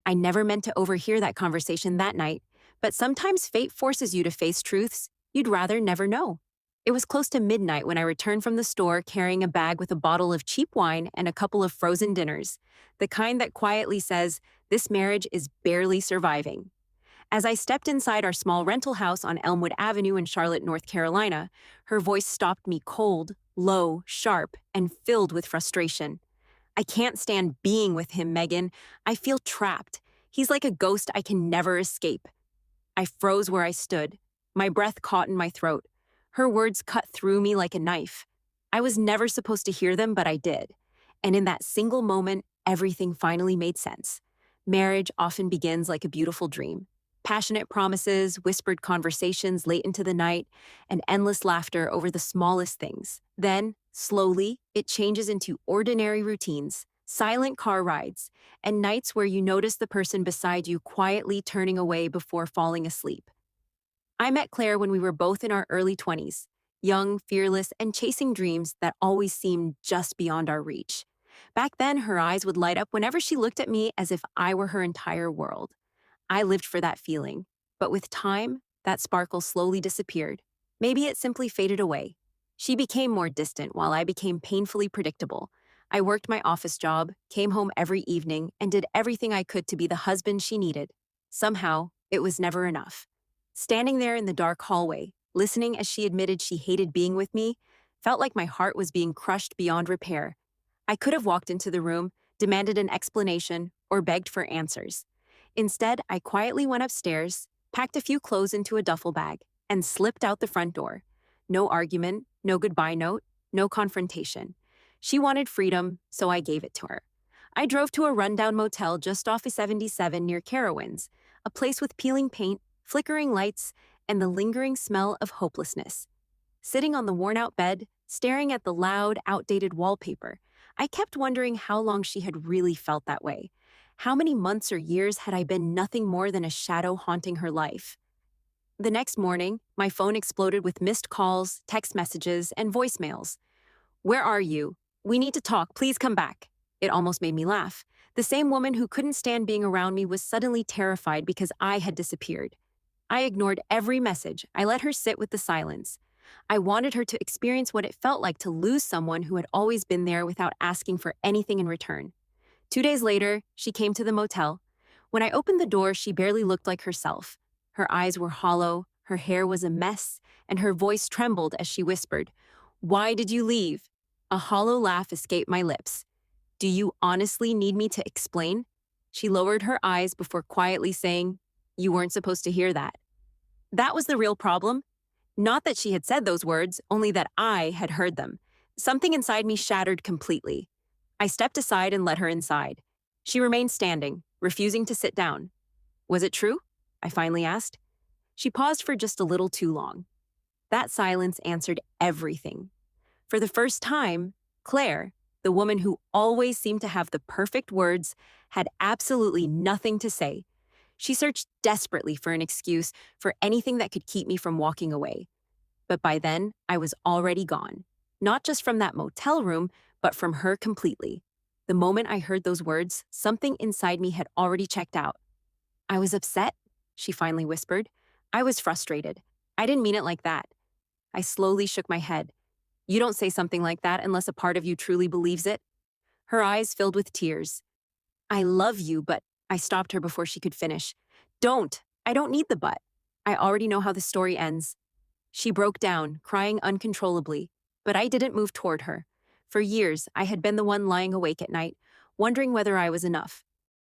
I never meant to overhear that conversation that night, but sometimes fate forces you to face truths you'd rather never know. It was close to midnight when I returned from the store carrying a bag with a bottle of cheap wine and a couple of frozen dinners, the kind that quietly says, "This marriage is barely surviving." As I stepped inside our small rental house on Elmwood Avenue in Charlotte, North Carolina, her voice stopped me cold, low, sharp, and filled with frustration. "I can't stand being with him, Megan. I feel trapped. He's like a ghost I can never escape." I froze where I stood. My breath caught in my throat. Her words cut through me like a knife. I was never supposed to hear them, but I did. And in that single moment, everything finally made sense. Marriage often begins like a beautiful dream. Passionate promises, whispered conversations late into the night, and endless laughter over the smallest things. Then, slowly, it changes into ordinary routines, silent car rides, and nights where you notice the person beside you quietly turning away before falling asleep. I met Claire when we were both in our early 20s, young, fearless, and chasing dreams that always seemed just beyond our reach. Back then, her eyes would light up whenever she looked at me as if I were her entire world. I lived for that feeling, but with time, that sparkle slowly disappeared. Maybe it simply faded away. She became more distant while I became painfully predictable. I worked my office job, came home every evening, and did everything I could to be the husband she needed. Somehow, it was never enough. Standing there in the dark hallway, listening as she admitted she hated being with me, felt like my heart was being crushed beyond repair. I could have walked into the room, demanded an explanation, or begged for answers. Instead, I quietly went upstairs, packed a few clothes into a duffel bag, and slipped out the front door. No argument, no goodbye note, no confrontation. She wanted freedom, so I gave it to her. I drove to a rundown motel just off of 77 near Carowinds, a place with peeling paint, flickering lights, and the lingering smell of hopelessness. Sitting on the worn-out bed, staring at the loud, outdated wallpaper, I kept wondering how long she had really felt that way. How many months or years had I been nothing more than a shadow haunting her life? The next morning, my phone exploded with missed calls, text messages, and voicemails. "Where are you? We need to talk. Please come back." It almost made me laugh. The same woman who couldn't stand being around me was suddenly terrified because I had disappeared. I ignored every message. I let her sit with the silence. I wanted her to experience what it felt like to lose someone who had always been there without asking for anything in return. 2 days later, she came to the motel. When I opened the door, she barely looked like herself. Her eyes were hollow, her hair was a mess, and her voice trembled as she whispered, "Why did you leave?" A hollow laugh escaped my lips. "Do you honestly need me to explain?" She lowered her eyes before quietly saying, "You weren't supposed to hear that." That was the real problem. Not that she had said those words, only that I had heard them. Something inside me shattered completely. I stepped aside and let her inside. She remained standing, refusing to sit down. "Was it true?" I finally asked. She paused for just a little too long. That silence answered everything. For the first time, Claire, the woman who always seemed to have the perfect words, had absolutely nothing to say. She searched desperately for an excuse, for anything that could keep me from walking away. But by then, I was already gone. Not just from that motel room, but from her completely. The moment I heard those words, something inside me had already checked out. "I was upset," she finally whispered. "I was frustrated. I didn't mean it like that." I slowly shook my head. "You don't say something like that unless a part of you truly believes it." Her eyes filled with tears. "I love you, but—" I stopped her before she could finish. "Don't. I don't need the but. I already know how the story ends." She broke down, crying uncontrollably, but I didn't move toward her. For years, I had been the one lying awake at night, wondering whether I was enough,